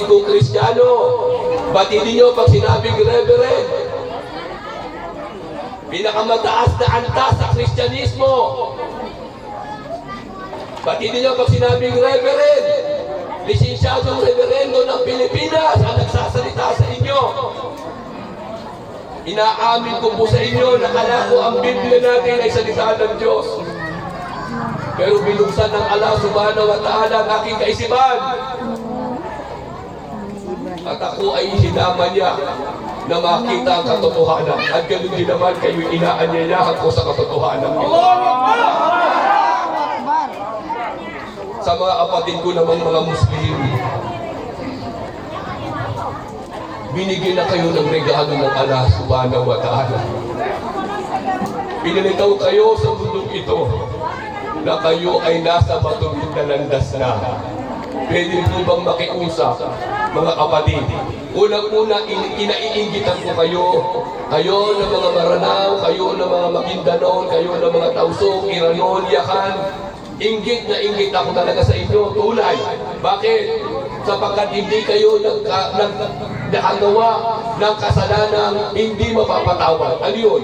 Kung Kristiyano, batidin nyo pag sinabing Reverend. Pinakamataas na antas sa Kristyanismo. Batidin nyo pag sinabing Reverend. Lisensyadong Reverendo ng Pilipinas ang nagsasalita sa inyo. Inaamin ko po sa inyo na kala ko ang Biblia natin ay salita ng Diyos. Pero binuksan ng Allah subhanahu wa ta'ala ang aking kaisipan. At ako ay sinama niya na makita ang katotohanan. At ganoon din naman kayo inaanyayahan ko sa katotohanan. Sa mga kapatid ko namang mga Muslim, binigyan na kayo ng regalo ng Allah subhanahu wa ta'ala. Pinalitaw kayo sa mundong ito na kayo ay nasa matuwid na landas na. Pwede po bang makiusap, mga kapatid? Unang-una, inaiingitan ko kayo. Kayo ng mga Maranao, kayo ng mga Maguindanao, kayo ng mga Tausog, Iranon, Yakan. Inggit na inggit ako talaga sa inyo, tulay. Bakit? Sapagkat hindi kayo nakagawa ng kasalanan hindi mapapatawad. Ano yun?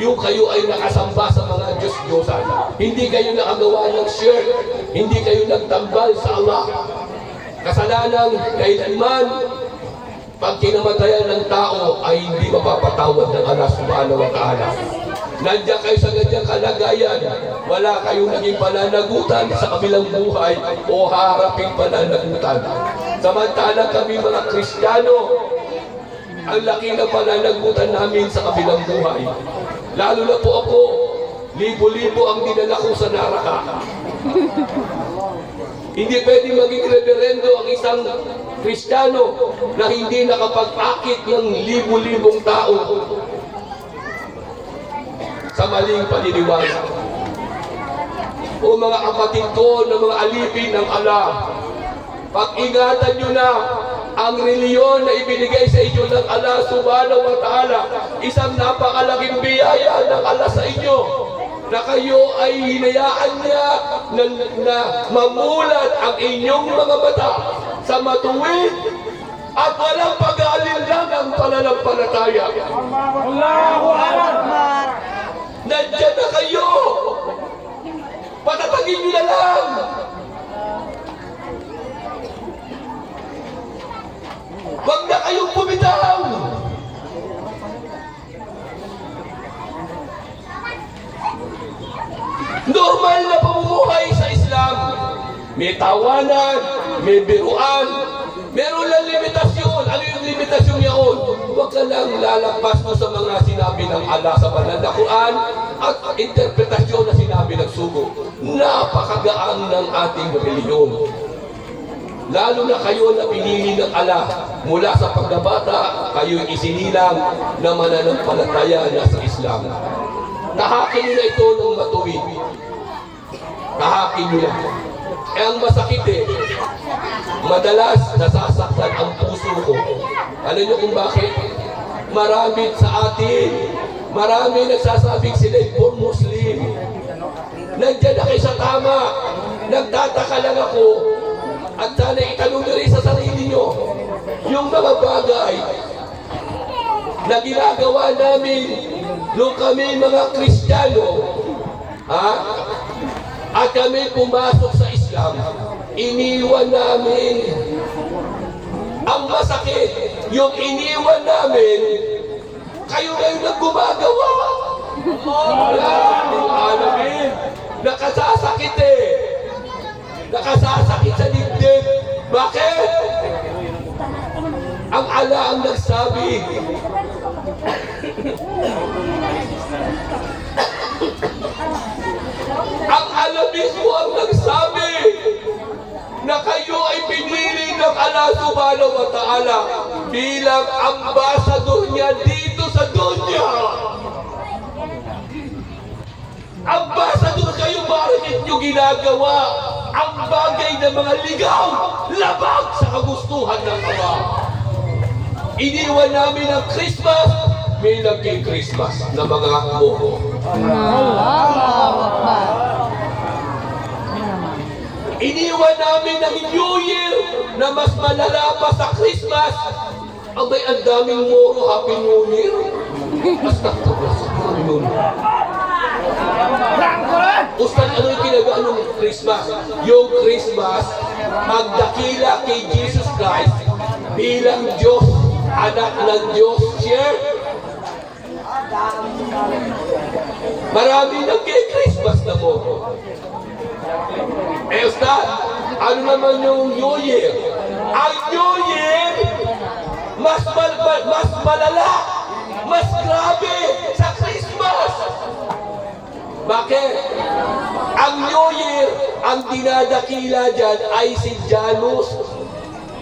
Yung kayo ay nakasamba sa mga Diyos-Diyosan. Hindi kayo nakagawa ng shirk. Hindi kayo nagtambal sa Allah. Kasalanan kailanman pag kinamatayan ng tao ay hindi mapapatawad ng Allah subhanahu wa ta'ala. Nandiyan kayo sa ganyang kalagayan, wala kayong naging pananagutan sa kabilang buhay o haharaping pananagutan. Samantala kami mga Kristiyano, ang laki ng pananagutan namin sa kabilang buhay. Lalo na po ako, libo-libo ang dinala ko sa naraka. Hindi pwede maging reverendo ang isang Kristiyano na hindi nakapag-akit ng libo-libong tao sa maling paniniwala. O mga kapatid ko na mga alipin ng Allah, pag-ingatan nyo na ang reliyon na ibinigay sa inyo ng Allah subhanahu wa ta'ala, isang napakalaking biyaya ng Allah sa inyo, na kayo ay hinayaan niya na mamulat ang inyong mga mata sa matuwid at walang pag-aalinlang ang pananampalataya. Allahu Akbar! Nandiyan na kayo! Patatagin nyo na lang! Huwag na kayong bumitaw! Normal na pamumuhay sa Islam. May tawanan, may biruan, meron lang limitasyon. Ano yung limitasyon yun? Huwag ka lang lalagpas mo sa mga sinabi ng Allah sa banal na Quran at interpretasyon na sinabi ng sugo. Napakagaan ng ating reliyon. Lalo na kayo na pinili ng Allah mula sa pagkabata, kayo isinilang na mananampalataya na sa Islam. Tahakin nyo na ito ng matuwid. Tahakin nyo na. Eh ang masakit madalas nasasaktan ang puso ko. Alam nyo kung bakit? Marami sa atin, marami nagsasabing sila'y born Muslim. Nandiyan na kayo sa tama. Nagtataka lang ako at sana itanong nyo rin sa sarili nyo yung mga bagay na ginagawa namin nung kami mga Kristiyano, at kami pumasok sa Islam, iniwan namin. Ang masakit, yung iniwan namin, kayo ngayon na gumagawa. Alamin, nakasasakit nakasasakit sa dibdib. Bakit? Ang Allah ang nagsabi. Ang Allah mismo ang nagsabi na kayo ay pinili ng Allah subhanahu wa ta'ala bilang ambasador niya dito sa dunya. Ambasador kayo, bakit nyo ginagawa ang bagay na mga ligaw, labag sa kagustuhan ng Allah? Iniwan namin ang Christmas, may nagki-Christmas na mga boho. Iniwan namin ng New Year na mas malala pa sa Christmas. Abay, ang daming moro, Happy New Year. Ustad, ano yung kinagaano ng Christmas? Yung Christmas, magdakila kay Jesus Christ bilang Diyos, anak ng Diyos. Share. Marami nag-Christmas na po. Ustad, ano naman yung New Year? Ang New Year, mas malala, mas grabe sa Christmas. Bakit? Ang New Year, ang dinadakila dyan ay si Janus.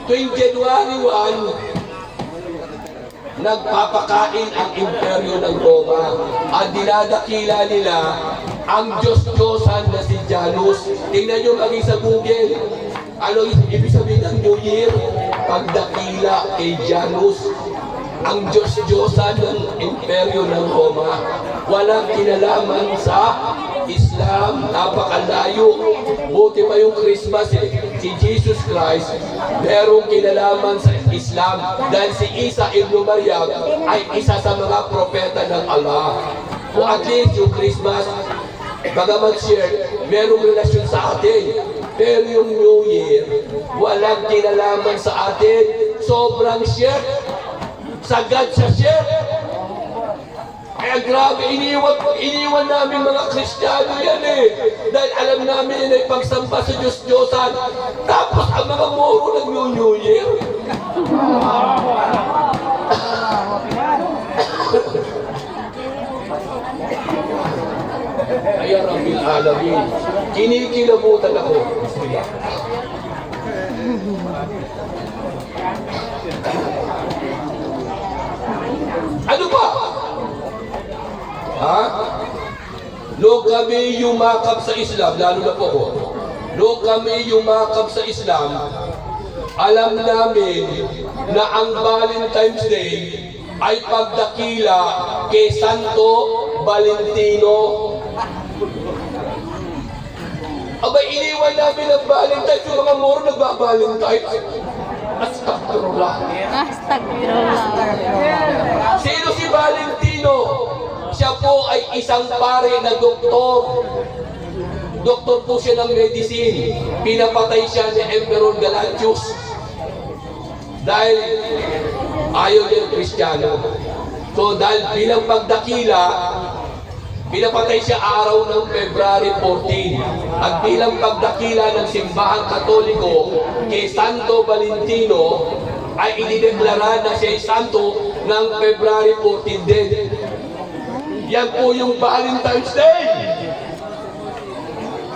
Tuwing January 1, nagpapakain ang imperyo ng Roma. Ang dinadakila nila, ang Diyos-Diyosan na si Janus. Tingnan nyo maging sa Google. Ano ibig sabihin ng New Year? Pagdakila kay Janus. Ang Diyos-Diyosan ng imperyo ng Roma. Walang kinalaman sa Islam, napakalayo. Buti pa yung Christmas si Jesus Christ, merong kinalaman sa Islam dahil si Isa ibn Maryam ay isa sa mga propeta ng Allah. O at least yung Christmas, bagamat share, merong relasyon sa atin. Pero yung New Year, walang kinalaman sa atin. Sobrang share, sagad sa share. Kaya grabe, iniwan namin mga Kristiyano yan Dahil alam namin yun ay pagsamba sa Diyos-Diyosan. Tapos ang mga moro ng New Year. Ay, Rabbil Alamin. Kinikilabutan ako. Ano pa? Ha? Lo kami yumakap sa Islam, lalo na po ko. Lo kami yumakap sa Islam, alam namin na ang Valentine's Day ay pagdakila kay Santo Valentino. Abay, iniwan namin ang Valentine's, yung mga moro nagba-Valentine's. Astagfirullah. Sino si Valentino? Siya po ay isang pare na doktor. Doktor po siya ng medicine. Pinapatay siya ni Emperor Galactius. Dahil ayaw niya ng Kristiyano. So dahil bilang pagdakila, pinapatay siya araw ng February 14. At bilang pagdakila ng simbahang Katoliko kay Santo Valentino, ay idineklara na siya ay santo ng February 14 din. Yan po yung Valentine's Day.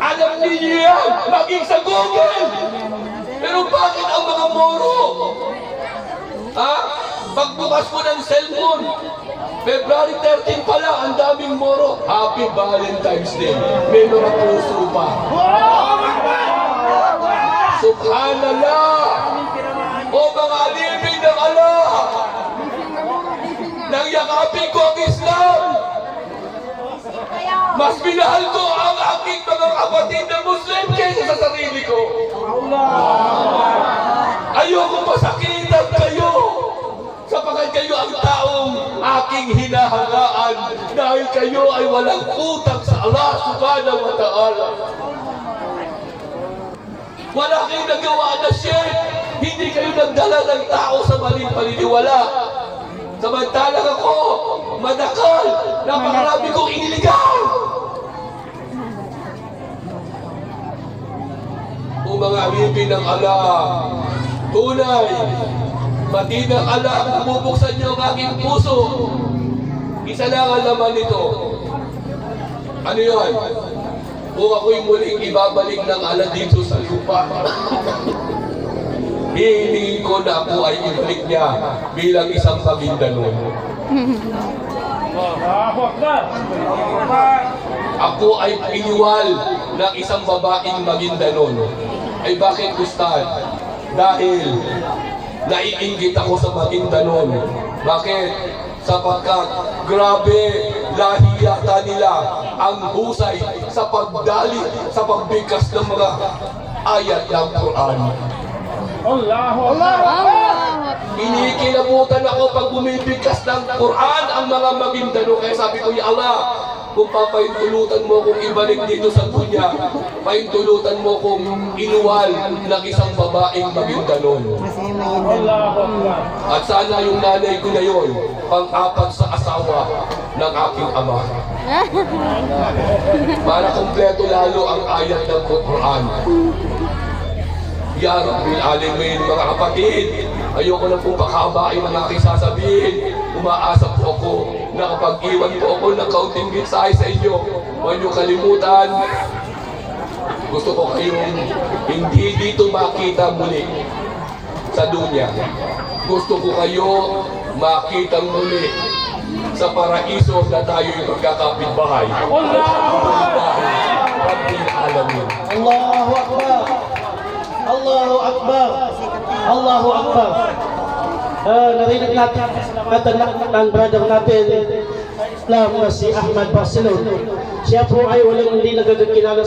Alam niyo yan, maging sa Google. Pero bakit ang mga moro? Ha? Pagbukas mo ng cellphone, February 13 pala, ang daming moro. Happy Valentine's Day. May mga puso pa. Subhanallah. O mga alipin ng Allah, nang yakapin ko ang Islam, mas minahal ko ang aking mga kapatid na Muslim kaysa sa sarili ko. Ayoko pasakitan kayo sapagkat kayo ang taong aking hinahangaan dahil kayo ay walang utang sa Allah subhanahu wa ta'ala. Wala kayong nagawa na share. Hindi kayo nagdala ng tao sa maling paniniwala. Samantalang ako, madakal, napakarami kong iniligaw. O mga alipin ng Allah, tunay, pati ng Allah ang bubuksan niyo ang aking puso. Isa lang ang laman nito. Ano yun? Kung ako'y muling ibabalik ng Allah dito sa lupa, hihingin ko na ako ay ibalik niya bilang isang Maguindanao. Ako ay iniwal ng isang babaeng Maguindanao. Ay bakit Ustad? Dahil naiinggit ako sa Maguindanao. Bakit? Sapagkat grabe lahi yata nila ang husay sa pagdali, sa pagbigkas ng mga ayat ng Quran. Allahu Akbar. Inikilabutan ako pag bumibigkas ng Quran ang mga Maguindano. Kaya sabi ko, Ya Allah, kung papaintulutan mo kung ibalik dito sa dunya, paintulutan mo kung inuwal ng isang babaeng Maguindano. Allahu Akbar. At sana yung nanay ko na yun, pang-apat sa asawa ng aking ama. Para kumpleto lalo ang ayat ng Quran. Ya Rabbil Alamin, mga kapatid, ayoko na pong pakabain ang aking sasabihin. Umaasa po ako na kapag iwan po ako ng kaunting mensahe sa inyo, huwag niyo kalimutan. Gusto ko kayong hindi dito makita muli sa dunya. Gusto ko kayo makita muli sa paraiso na tayo'y magkakapitbahay. Rabbil Alamin. Allahu Akbar. Allahu Akbar. Allahu Akbar. Narinig natin ng brother natin Islam na si Ahmad Barcelon. Siya po ay walang hindi nagagakilala